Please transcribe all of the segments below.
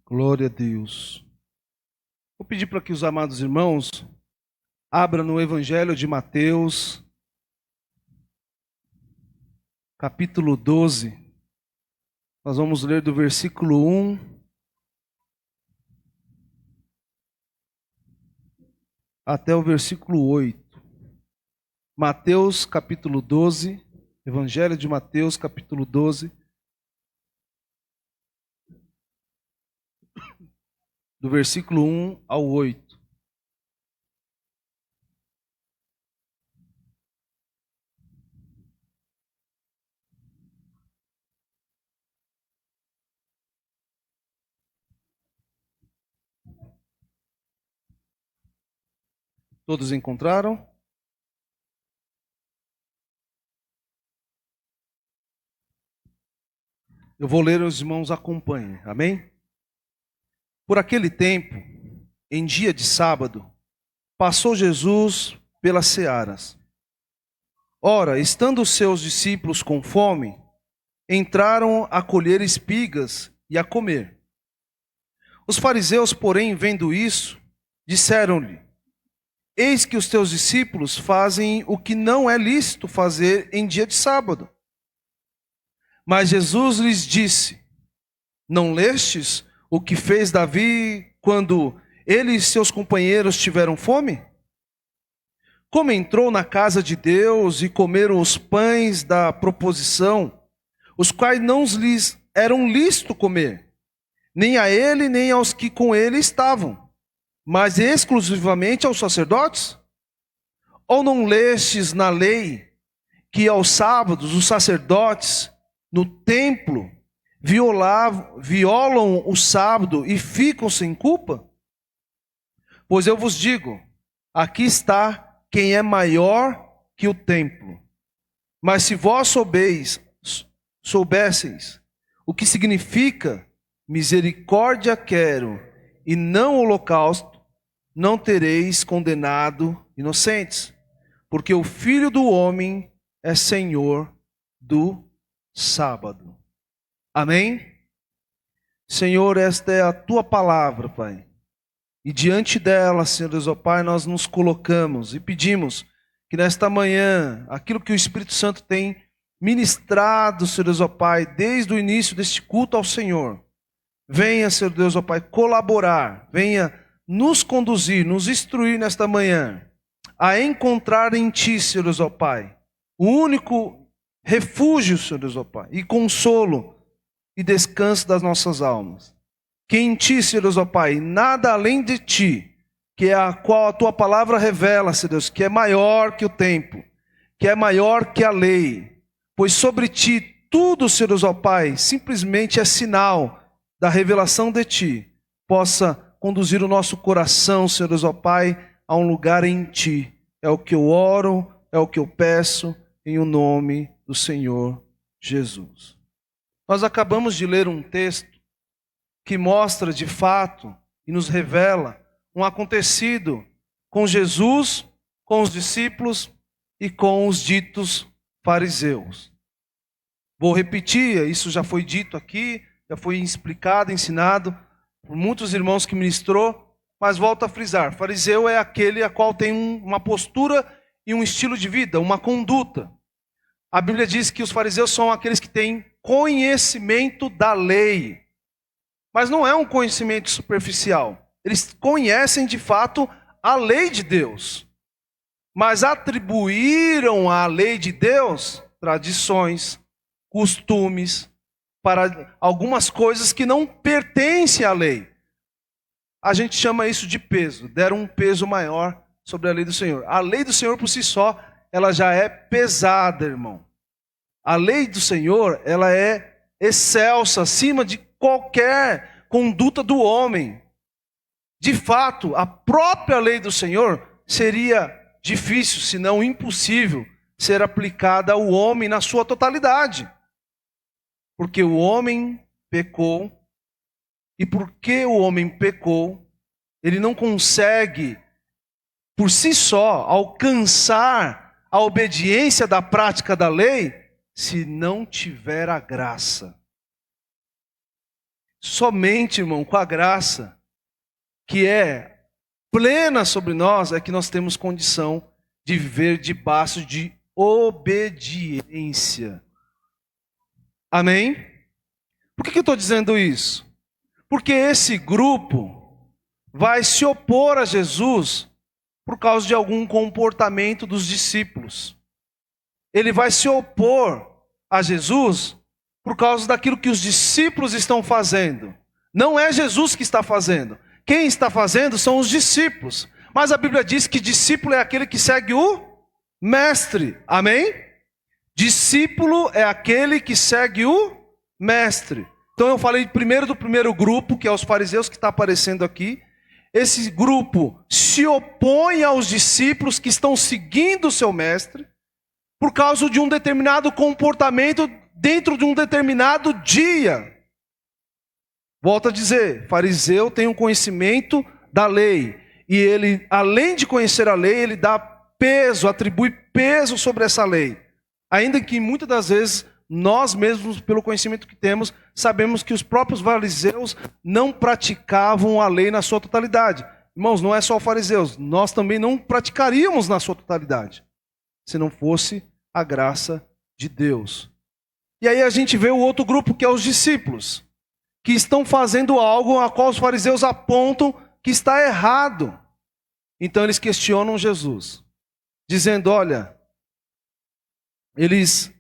Glória a Deus. Vou pedir para que os amados irmãos abram no Evangelho de Mateus, capítulo 12. Nós vamos ler do versículo 1 até o versículo 8. Mateus, capítulo 12. Evangelho de Mateus, capítulo 12. Do versículo 1 ao 8. Todos encontraram? Eu vou ler, os irmãos acompanhem, amém? Por aquele tempo, em dia de sábado, passou Jesus pelas searas. Ora, estando os seus discípulos com fome, entraram a colher espigas e a comer. Os fariseus, porém, vendo isso, disseram-lhe: Eis que os teus discípulos fazem o que não é lícito fazer em dia de sábado. Mas Jesus lhes disse: Não lestes o que fez Davi quando ele e seus companheiros tiveram fome? Como entrou na casa de Deus e comeram os pães da proposição, os quais não lhes eram lícito comer, nem a ele, nem aos que com ele estavam, mas exclusivamente aos sacerdotes? Ou não lestes na lei que aos sábados os sacerdotes no templo violam o sábado e ficam sem culpa? Pois eu vos digo, aqui está quem é maior que o templo. Mas se vós soubesseis o que significa misericórdia quero e não holocausto, não tereis condenado inocentes, porque o Filho do Homem é Senhor do sábado. Amém? Senhor, esta é a Tua palavra, Pai. E diante dela, Senhor Deus, ó Pai, nós nos colocamos e pedimos que nesta manhã, aquilo que o Espírito Santo tem ministrado, Senhor Deus, ó Pai, desde o início deste culto ao Senhor, venha, Senhor Deus, ó Pai, colaborar, venha nos conduzir, nos instruir nesta manhã, a encontrar em Ti, Senhor Deus, ó Pai, o único refúgio, Senhor Deus, ó Pai, e consolo e descanso das nossas almas. Que em Ti, Senhor Deus, ó Pai, nada além de Ti, que é a qual a Tua palavra revela, Senhor Deus, que é maior que o tempo, que é maior que a lei, pois sobre Ti tudo, Senhor Deus, ó Pai, simplesmente é sinal da revelação de Ti, possa conduzir o nosso coração, Senhor Deus, ó Pai, a um lugar em Ti. É o que eu oro, é o que eu peço, em o nome do Senhor Jesus. Nós acabamos de ler um texto que mostra de fato e nos revela um acontecido com Jesus, com os discípulos e com os ditos fariseus. Vou repetir, isso já foi dito aqui, já foi explicado, ensinado por muitos irmãos que ministrou, mas volto a frisar, fariseu é aquele a qual tem uma postura e um estilo de vida, uma conduta. A Bíblia diz que os fariseus são aqueles que têm conhecimento da lei. Mas não é um conhecimento superficial. Eles conhecem de fato a lei de Deus. Mas atribuíram à lei de Deus tradições, costumes, para algumas coisas que não pertencem à lei. A gente chama isso de peso. Deram um peso maior sobre a lei do Senhor. A lei do Senhor por si só, ela já é pesada, irmão. A lei do Senhor, ela é excelsa, acima de qualquer conduta do homem. De fato, a própria lei do Senhor seria difícil, se não impossível, ser aplicada ao homem na sua totalidade. Porque o homem pecou, e porque o homem pecou, ele não consegue, por si só, alcançar a obediência da prática da lei, se não tiver a graça. Somente, irmão, com a graça que é plena sobre nós, é que nós temos condição de viver debaixo de obediência. Amém? Por que eu estou dizendo isso? Porque esse grupo vai se opor a Jesus por causa de algum comportamento dos discípulos. Ele vai se opor a Jesus por causa daquilo que os discípulos estão fazendo. Não é Jesus que está fazendo. Quem está fazendo são os discípulos. Mas a Bíblia diz que discípulo é aquele que segue o mestre. Amém? Discípulo é aquele que segue o mestre. Então eu falei primeiro do primeiro grupo, que é os fariseus, que está aparecendo aqui. Esse grupo se opõe aos discípulos que estão seguindo o seu mestre por causa de um determinado comportamento dentro de um determinado dia. Volto a dizer, fariseu tem um conhecimento da lei. E ele, além de conhecer a lei, ele dá peso, atribui peso sobre essa lei. Ainda que muitas das vezes, nós mesmos, pelo conhecimento que temos, sabemos que os próprios fariseus não praticavam a lei na sua totalidade. Irmãos, não é só os fariseus, nós também não praticaríamos na sua totalidade, se não fosse a graça de Deus. E aí a gente vê o outro grupo, que é os discípulos, que estão fazendo algo a qual os fariseus apontam que está errado. Então eles questionam Jesus, dizendo, olha, eles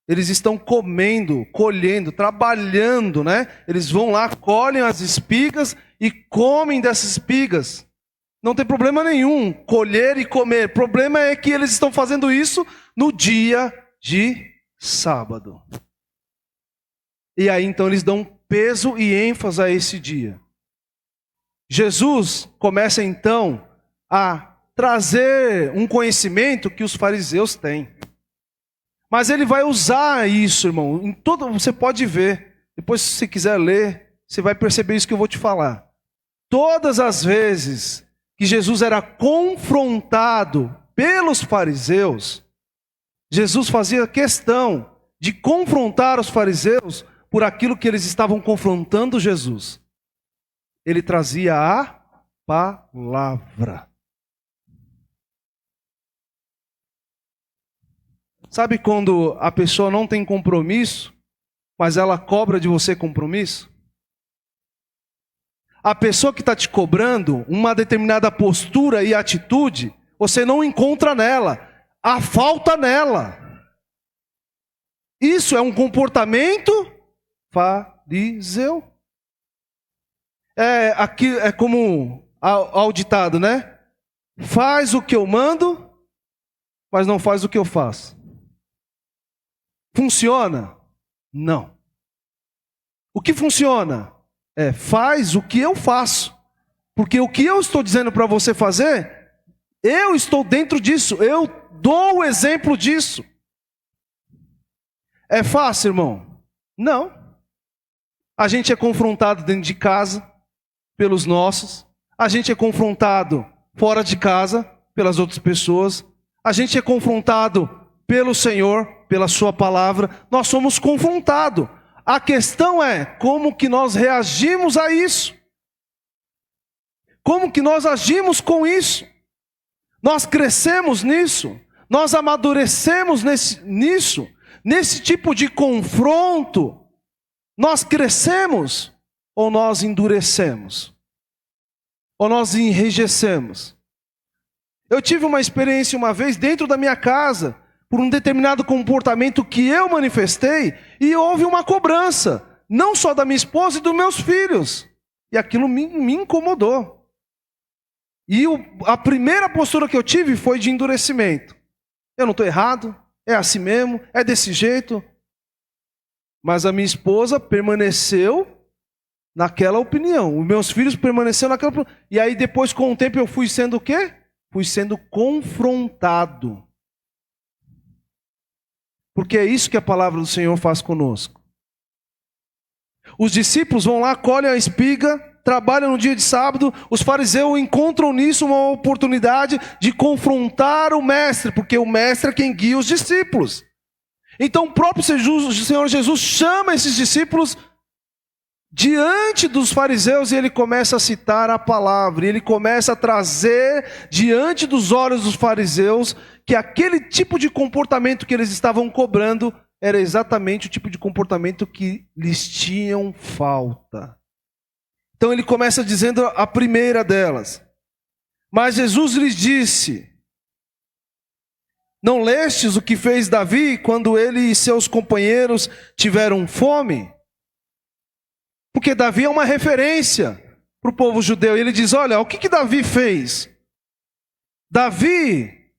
estão comendo, colhendo, trabalhando, né? Eles vão lá, colhem as espigas e comem dessas espigas. Não tem problema nenhum colher e comer. O problema é que eles estão fazendo isso no dia de sábado. E aí então eles dão peso e ênfase a esse dia. Jesus começa então a trazer um conhecimento que os fariseus têm. Mas ele vai usar isso, irmão. Você pode ver. Depois, se você quiser ler, você vai perceber isso que eu vou te falar. Todas as vezes que Jesus era confrontado pelos fariseus, Jesus fazia questão de confrontar os fariseus por aquilo que eles estavam confrontando Jesus. Ele trazia a palavra. Sabe quando a pessoa não tem compromisso, mas ela cobra de você compromisso? A pessoa que está te cobrando uma determinada postura e atitude, você não encontra nela, há falta nela. Isso é um comportamento fariseu. É como ao ditado, né? Faz o que eu mando, mas não faz o que eu faço. Funciona? Não. O que funciona? Faz o que eu faço. Porque o que eu estou dizendo para você fazer, eu estou dentro disso. Eu dou o exemplo disso. É fácil, irmão? Não. A gente é confrontado dentro de casa pelos nossos. A gente é confrontado fora de casa pelas outras pessoas. A gente é confrontado pelo Senhor, pela sua palavra. Nós somos confrontados. A questão é como que nós reagimos a isso. Como que nós agimos com isso. Nós crescemos nisso. Nós amadurecemos nisso. Nesse tipo de confronto. Nós crescemos ou nós endurecemos? Ou nós enrijecemos? Eu tive uma experiência uma vez dentro da minha casa, por um determinado comportamento que eu manifestei, e houve uma cobrança, não só da minha esposa e dos meus filhos. E aquilo me incomodou. E a primeira postura que eu tive foi de endurecimento. Eu não estou errado, é assim mesmo, é desse jeito. Mas a minha esposa permaneceu naquela opinião. Os meus filhos permaneceram naquela opinião. E aí depois, com o tempo, eu fui sendo o quê? Fui sendo confrontado. Porque é isso que a palavra do Senhor faz conosco. Os discípulos vão lá, colhem a espiga, trabalham no dia de sábado. Os fariseus encontram nisso uma oportunidade de confrontar o mestre, porque o mestre é quem guia os discípulos. Então o próprio Senhor Jesus chama esses discípulos diante dos fariseus e ele começa a citar a palavra. E ele começa a trazer diante dos olhos dos fariseus que aquele tipo de comportamento que eles estavam cobrando era exatamente o tipo de comportamento que lhes tinham falta. Então ele começa dizendo a primeira delas. Mas Jesus lhes disse: não lestes o que fez Davi quando ele e seus companheiros tiveram fome? Porque Davi é uma referência para o povo judeu. E ele diz: olha, o que Davi fez? Davi,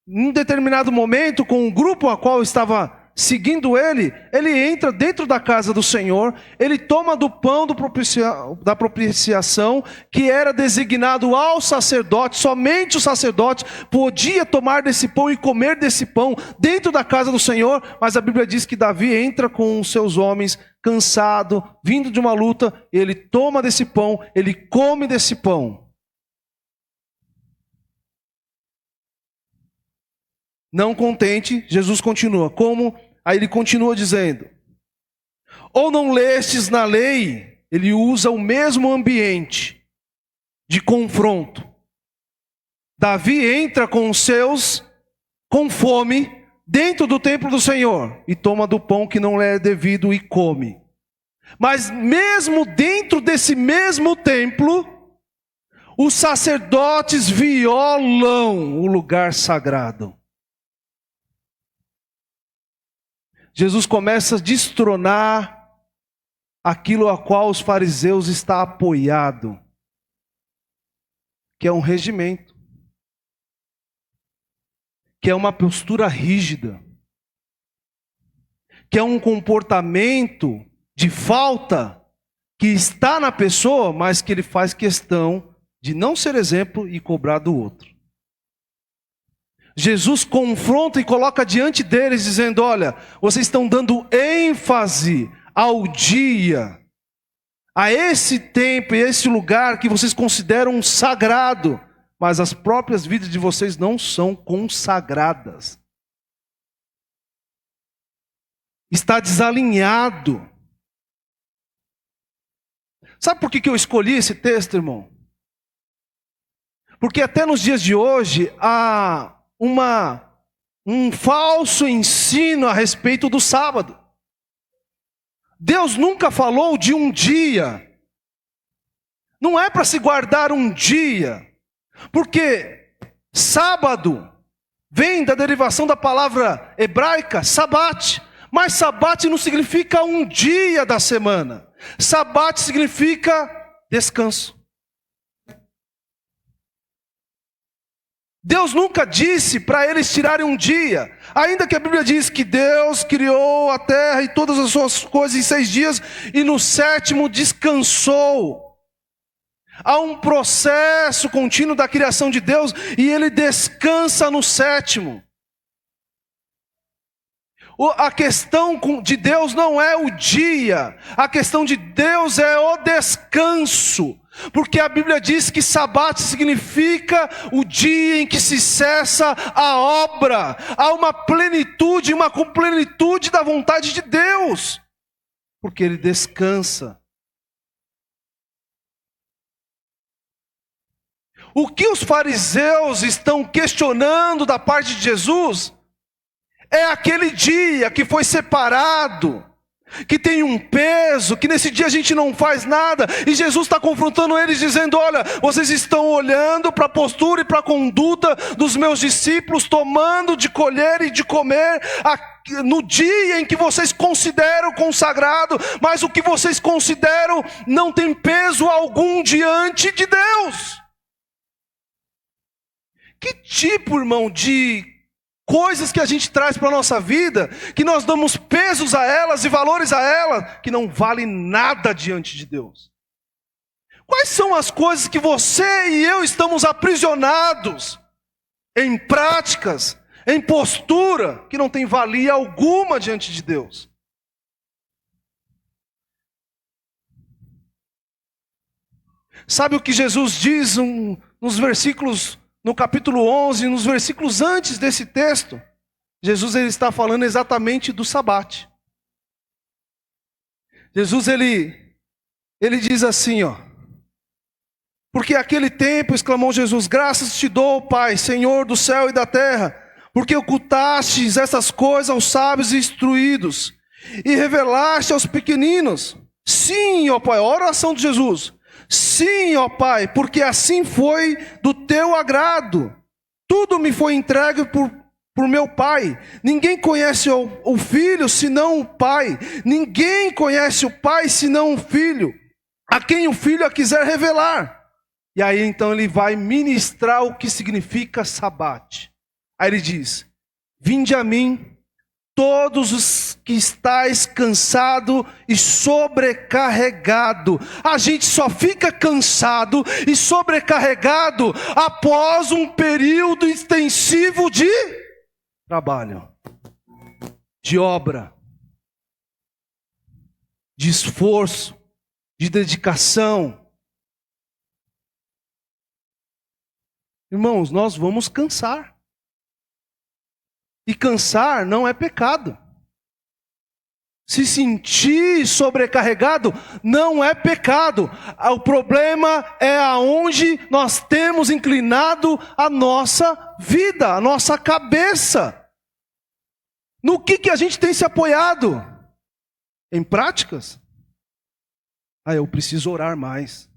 em um determinado momento, com um grupo a qual estava seguindo ele entra dentro da casa do Senhor, ele toma do pão da propiciação, que era designado ao sacerdote, somente o sacerdote podia tomar desse pão e comer desse pão dentro da casa do Senhor. Mas a Bíblia diz que Davi entra com os seus homens, cansado, vindo de uma luta, ele toma desse pão, ele come desse pão. Não contente, Jesus continua. Como? Aí ele continua dizendo: ou não lestes na lei? Ele usa o mesmo ambiente de confronto. Davi entra com os seus, com fome, dentro do templo do Senhor, e toma do pão que não lhe é devido e come. Mas mesmo dentro desse mesmo templo, os sacerdotes violam o lugar sagrado. Jesus começa a destronar aquilo a qual os fariseus estão apoiados, que é um regimento, que é uma postura rígida, que é um comportamento de falta que está na pessoa, mas que ele faz questão de não ser exemplo e cobrar do outro. Jesus confronta e coloca diante deles, dizendo: olha, vocês estão dando ênfase ao dia, a esse tempo e esse lugar que vocês consideram sagrado, mas as próprias vidas de vocês não são consagradas. Está desalinhado. Sabe por que eu escolhi esse texto, irmão? Porque até nos dias de hoje há um falso ensino a respeito do sábado. Deus nunca falou de um dia. Não é para se guardar um dia. Porque sábado vem da derivação da palavra hebraica, sabat. Mas sabat não significa um dia da semana. Sabat significa descanso. Deus nunca disse para eles tirarem um dia, ainda que a Bíblia diz que Deus criou a terra e todas as suas coisas em 6 dias, e no 7º descansou. Há um processo contínuo da criação de Deus, e Ele descansa no 7º. A questão de Deus não é o dia, a questão de Deus é o descanso. Porque a Bíblia diz que sabat significa o dia em que se cessa a obra. Há uma plenitude, uma complenitude da vontade de Deus. Porque Ele descansa. O que os fariseus estão questionando da parte de Jesus é aquele dia que foi separado, que tem um peso, que nesse dia a gente não faz nada, e Jesus está confrontando eles dizendo: olha, vocês estão olhando para a postura e para a conduta dos meus discípulos, tomando de colher e de comer no dia em que vocês consideram consagrado, mas o que vocês consideram não tem peso algum diante de Deus. Que tipo, irmão, de coisas que a gente traz para a nossa vida, que nós damos pesos a elas e valores a elas, que não valem nada diante de Deus. Quais são as coisas que você e eu estamos aprisionados em práticas, em postura, que não tem valia alguma diante de Deus? Sabe o que Jesus diz nos versículos, no capítulo 11, nos versículos antes desse texto? Jesus ele está falando exatamente do sabat. Jesus ele Ele diz assim, ó: porque aquele tempo, exclamou Jesus, graças te dou, Pai, Senhor do céu e da terra, porque ocultastes essas coisas aos sábios e instruídos, e revelaste aos pequeninos. Sim, ó Pai, a oração de Jesus. Sim, ó Pai, porque assim foi do teu agrado. Tudo me foi entregue por meu Pai. Ninguém conhece o Filho senão o Pai. Ninguém conhece o Pai senão o Filho, a quem o Filho a quiser revelar. E aí então ele vai ministrar o que significa sabate. Aí ele diz: vinde a mim, todos os que estáis cansado e sobrecarregado. A gente só fica cansado e sobrecarregado após um período extensivo de trabalho, de obra, de esforço, de dedicação. Irmãos, nós vamos cansar. E cansar não é pecado. Se sentir sobrecarregado não é pecado. O problema é aonde nós temos inclinado a nossa vida, a nossa cabeça. No que a gente tem se apoiado? Em práticas? Eu preciso orar mais.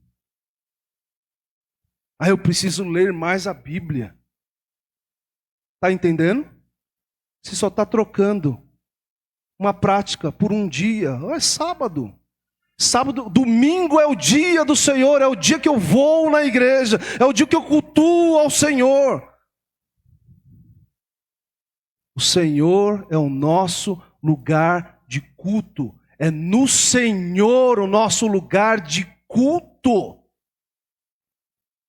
Eu preciso ler mais a Bíblia. Está entendendo? Você só está trocando uma prática por um dia. É sábado. Sábado, domingo é o dia do Senhor, é o dia que eu vou na igreja, é o dia que eu cultuo ao Senhor. O Senhor é o nosso lugar de culto. É no Senhor o nosso lugar de culto.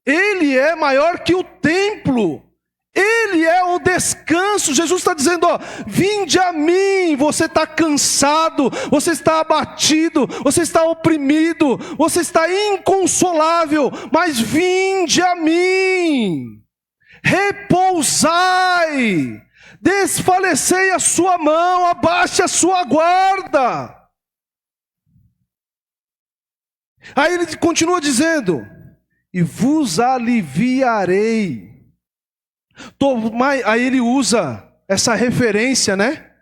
Ele é maior que o templo. Ele é o descanso. Jesus está dizendo, vinde a mim. Você está cansado, você está abatido, você está oprimido, você está inconsolável, mas vinde a mim. Repousai, desfalecei a sua mão, abaixe a sua guarda. Aí ele continua dizendo, e vos aliviarei. Aí ele usa essa referência, né?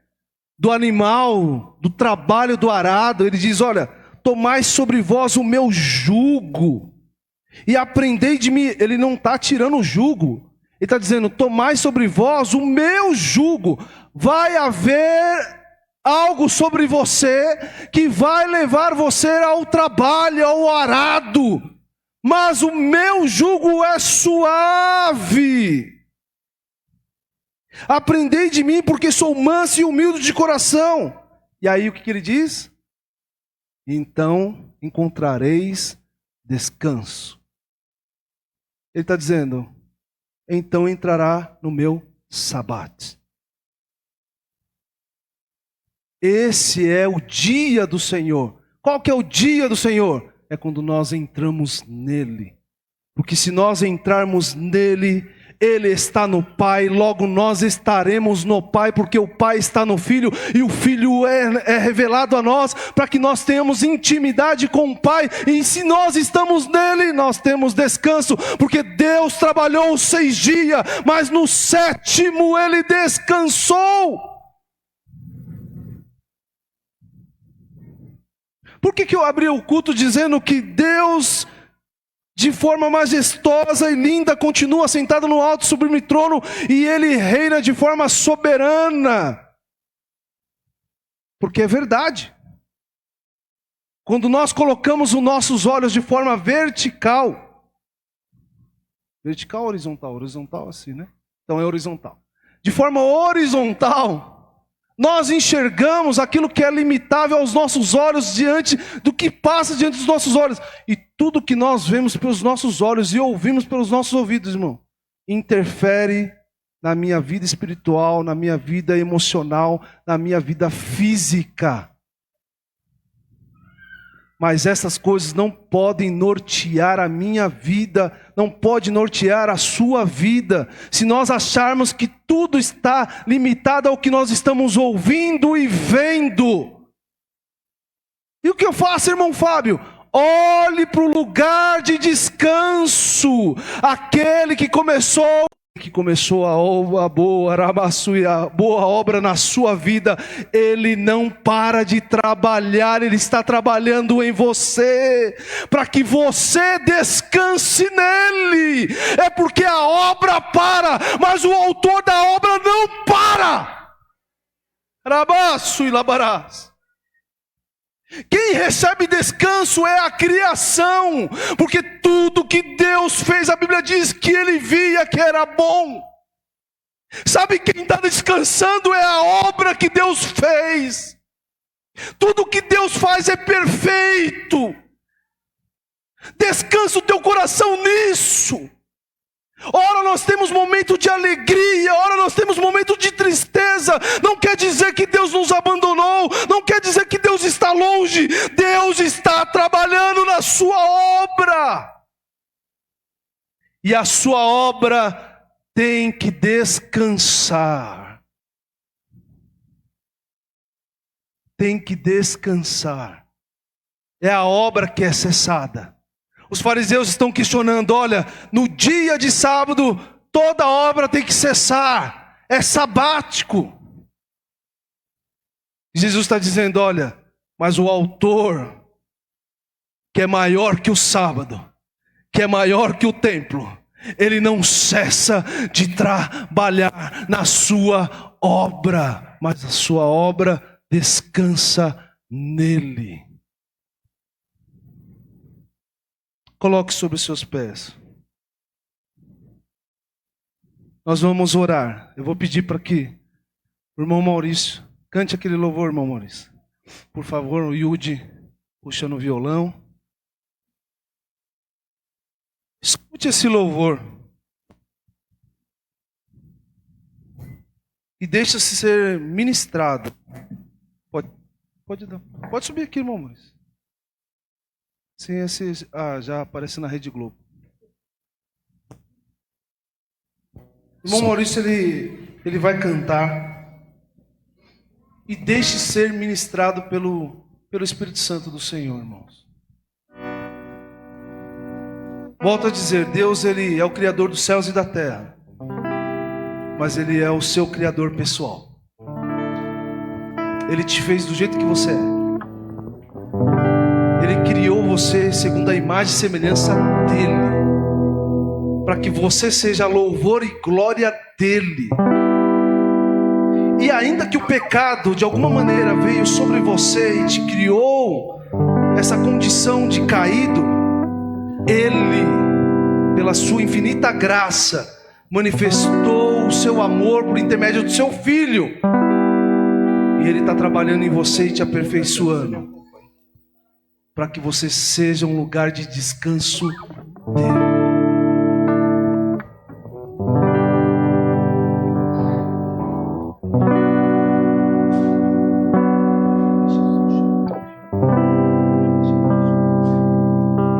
Do animal, do trabalho do arado. Ele diz, olha, tomai sobre vós o meu jugo e aprendei de mim. Ele não está tirando o jugo. Ele está dizendo, tomai sobre vós o meu jugo. Vai haver algo sobre você que vai levar você ao trabalho, ao arado. Mas o meu jugo é suave. Aprendei de mim, porque sou manso e humilde de coração. E aí o que ele diz? Então encontrareis descanso. Ele está dizendo, então entrará no meu sabate. Esse é o dia do Senhor. Qual que é o dia do Senhor? É quando nós entramos nele. Porque se nós entrarmos nele, Ele está no Pai, logo nós estaremos no Pai, porque o Pai está no Filho, e o Filho é revelado a nós, para que nós tenhamos intimidade com o Pai, e se nós estamos nele, nós temos descanso, porque Deus trabalhou os 6 dias, mas no 7º Ele descansou. Por que eu abri o culto dizendo que Deus, de forma majestosa e linda, continua sentado no alto sublime trono, e Ele reina de forma soberana? Porque é verdade. Quando nós colocamos os nossos olhos de forma vertical, vertical ou horizontal? Horizontal assim, né? Então é horizontal. De forma horizontal, nós enxergamos aquilo que é limitável aos nossos olhos diante do que passa diante dos nossos olhos. E tudo que nós vemos pelos nossos olhos e ouvimos pelos nossos ouvidos, irmão, interfere na minha vida espiritual, na minha vida emocional, na minha vida física. Mas essas coisas não podem nortear a minha vida, não pode nortear a sua vida, se nós acharmos que tudo está limitado ao que nós estamos ouvindo e vendo. E o que eu faço, irmão Fábio? Olhe para o lugar de descanso. Aquele que começou a boa obra na sua vida, Ele não para de trabalhar, Ele está trabalhando em você, para que você descanse nele. É porque a obra para, mas o autor da obra não para. Rabaço e labarás. Quem recebe descanso é a criação, porque tudo que Deus fez, a Bíblia diz que Ele via que era bom. Sabe quem está descansando é a obra que Deus fez. Tudo que Deus faz é perfeito. Descansa o teu coração nisso. Ora nós temos momento de alegria, ora nós temos momento de tristeza. Não quer dizer que Deus nos abandonou, não quer dizer que Deus está longe. Deus está trabalhando na sua obra. E a sua obra tem que descansar. Tem que descansar. É a obra que é cessada. Os fariseus estão questionando, olha, no dia de sábado, toda obra tem que cessar, é sabático. Jesus está dizendo, olha, mas o autor, que é maior que o sábado, que é maior que o templo, ele não cessa de trabalhar na sua obra, mas a sua obra descansa nele. Coloque sobre os seus pés. Nós vamos orar. Eu vou pedir para que o irmão Maurício cante aquele louvor, irmão Maurício. Por favor, o Yudi puxando o violão. Escute esse louvor. E deixa-se ser ministrado. Pode subir aqui, irmão Maurício. Sim, já aparece na Rede Globo. O irmão Maurício, ele vai cantar. E deixe ser ministrado pelo Espírito Santo do Senhor, irmãos. Volto a dizer, Deus, Ele é o Criador dos céus e da terra. Mas Ele é o seu Criador pessoal. Ele te fez do jeito que você é. Ele criou você segundo a imagem e semelhança dEle, para que você seja louvor e glória dEle. E ainda que o pecado de alguma maneira veio sobre você e te criou essa condição de caído, Ele, pela sua infinita graça, manifestou o seu amor por intermédio do seu Filho. E Ele está trabalhando em você e te aperfeiçoando, para que você seja um lugar de descanso dele.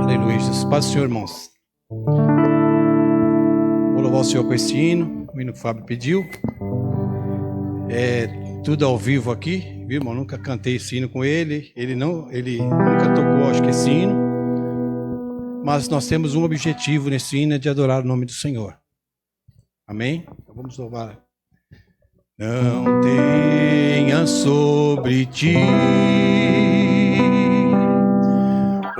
Aleluia. Jesus, paz do Senhor, irmãos. Vou louvar o Senhor com esse hino, o hino que o Fábio pediu. Tudo ao vivo aqui, viu, irmão? Nunca cantei esse hino com ele. Ele nunca tocou, acho que esse hino. Mas nós temos um objetivo nesse hino, é de adorar o nome do Senhor. Amém? Então vamos louvar. Não tenha sobre ti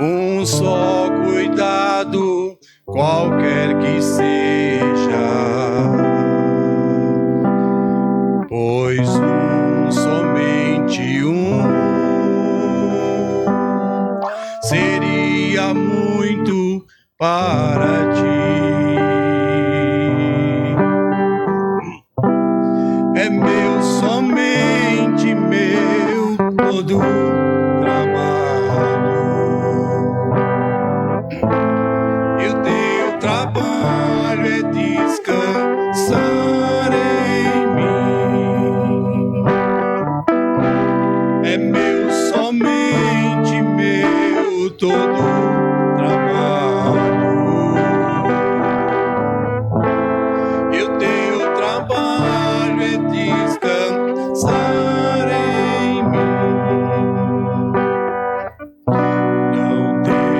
um só cuidado, qualquer que seja, pois somente seria muito para ti. É meu, somente meu, todo trabalho. E o teu trabalho é descansar em mim. É meu, somente meu, todo trabalho. E o teu trabalho é descansar em mim. Não tem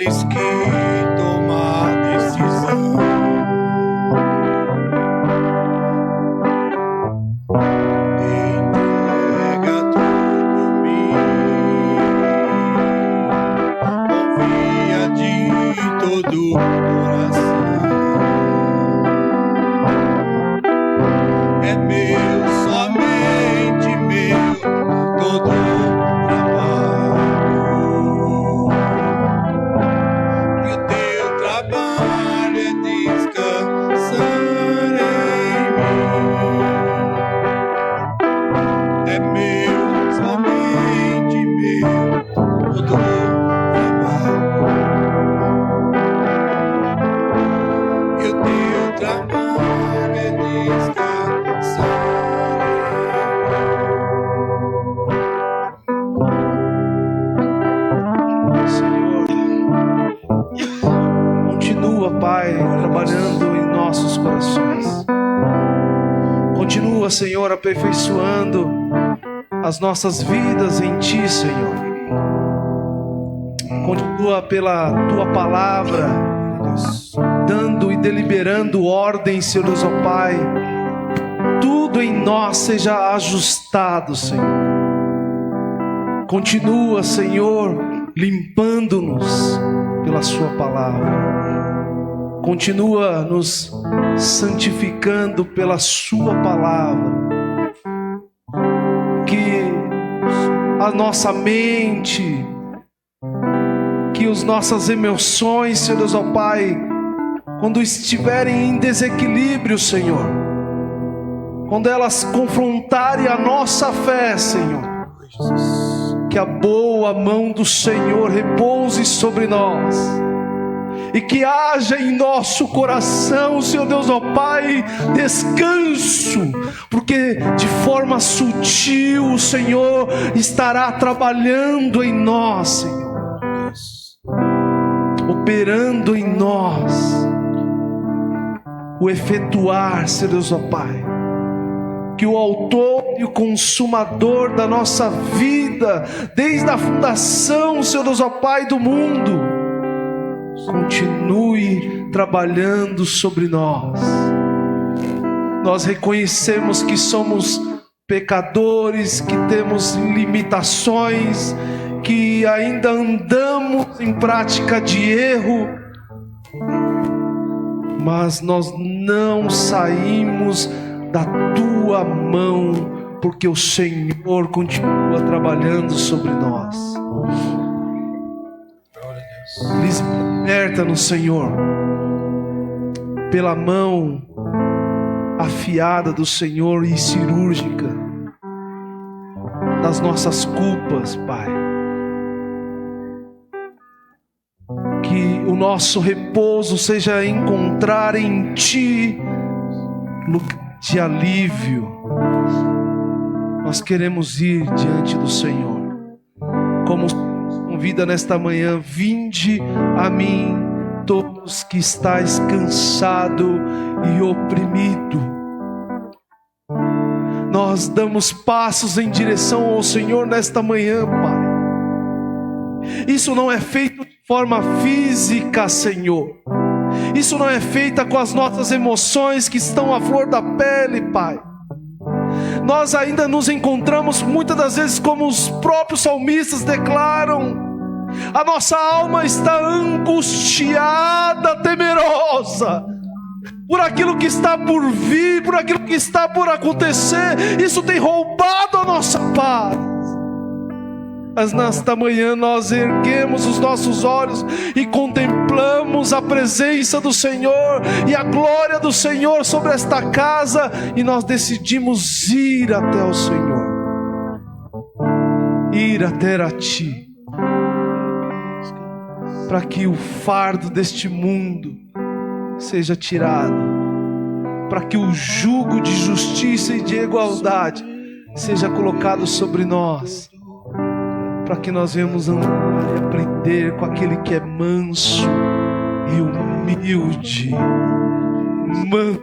tens que tomar decisão. Entrega tudo a mim. Confia de todo o coração. É meu, somente meu, todo Senhor, aperfeiçoando as nossas vidas em Ti, Senhor. Continua pela Tua palavra, dando e deliberando ordem, Senhor Deus, ó Pai. Tudo em nós seja ajustado, Senhor. Continua, Senhor, limpando-nos pela Sua palavra. Continua nos santificando pela Sua palavra. Que a nossa mente, que as nossas emoções, Senhor Deus, ó Pai, quando estiverem em desequilíbrio, Senhor, quando elas confrontarem a nossa fé, Senhor, que a boa mão do Senhor repouse sobre nós. E que haja em nosso coração, Senhor Deus, ó Pai, descanso, porque de forma sutil o Senhor estará trabalhando em nós, Senhor, operando em nós o efetuar, Senhor Deus, ó Pai, que o autor e o consumador da nossa vida, desde a fundação, Senhor Deus, ó Pai, do mundo, continue trabalhando sobre nós. Nós reconhecemos que somos pecadores, que temos limitações, que ainda andamos em prática de erro, mas nós não saímos da Tua mão, porque o Senhor continua trabalhando sobre nós. Liberta-nos, Senhor, pela mão afiada do Senhor e cirúrgica das nossas culpas, Pai. Que o nosso repouso seja encontrar em Ti lugar de alívio. Nós queremos ir diante do Senhor, como convida nesta manhã: vinde a mim todos que estáis cansado e oprimido. Nós damos passos em direção ao Senhor nesta manhã, Pai. Isso não é feito de forma física, Senhor. Isso não é feito com as nossas emoções que estão à flor da pele, Pai. Nós ainda nos encontramos muitas das vezes, como os próprios salmistas declaram, a nossa alma está angustiada, temerosa, por aquilo que está por vir, por aquilo que está por acontecer. Isso tem roubado a nossa paz. Mas nesta manhã nós erguemos os nossos olhos e contemplamos a presença do Senhor e a glória do Senhor sobre esta casa, e nós decidimos ir até o Senhor, ir até a Ti, para que o fardo deste mundo seja tirado, para que o jugo de justiça e de igualdade seja colocado sobre nós, para que nós venhamos andar e aprender com aquele que é manso e humilde. Manso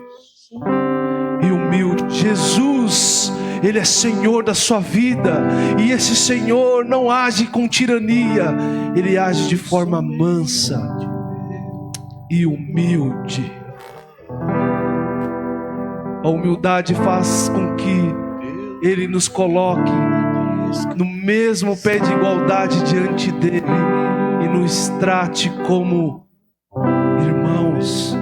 e humilde. Jesus, Ele é Senhor da sua vida, e esse Senhor não age com tirania, Ele age de forma mansa e humilde. A humildade faz com que Ele nos coloque no mesmo pé de igualdade diante dEle e nos trate como irmãos,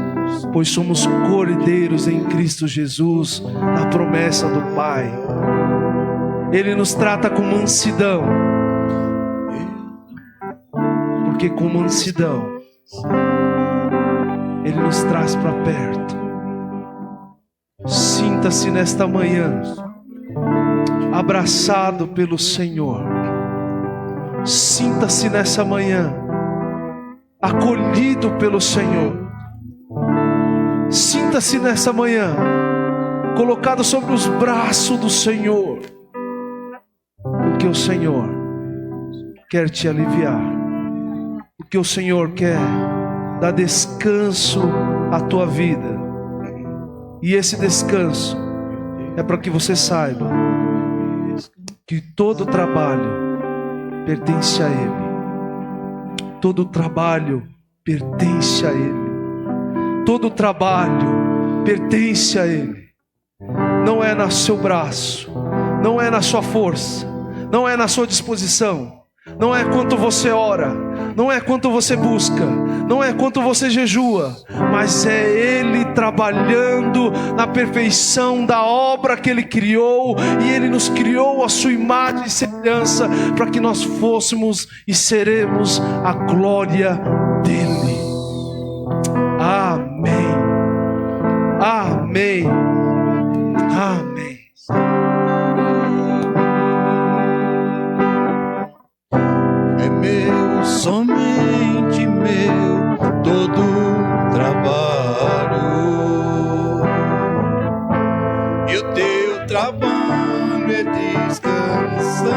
pois somos cordeiros em Cristo Jesus, na promessa do Pai. Ele nos trata com mansidão, porque com mansidão Ele nos traz para perto. Sinta-se nesta manhã abraçado pelo Senhor. Sinta-se nessa manhã acolhido pelo Senhor. Sinta-se nessa manhã colocado sobre os braços do Senhor, porque o Senhor quer te aliviar, porque o Senhor quer dar descanso à tua vida. E esse descanso é para que você saiba que todo trabalho pertence a Ele. Todo trabalho pertence a Ele. Todo trabalho pertence a Ele. Não é no seu braço, não é na sua força, não é na sua disposição, não é quanto você ora, não é quanto você busca, não é quanto você jejua, mas é Ele trabalhando na perfeição da obra que Ele criou, e Ele nos criou a sua imagem e semelhança para que nós fôssemos e seremos a glória dEle. Amém. Amém. Amém. É meu, somente meu, todo trabalho. E o teu trabalho é descansar.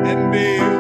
É meu,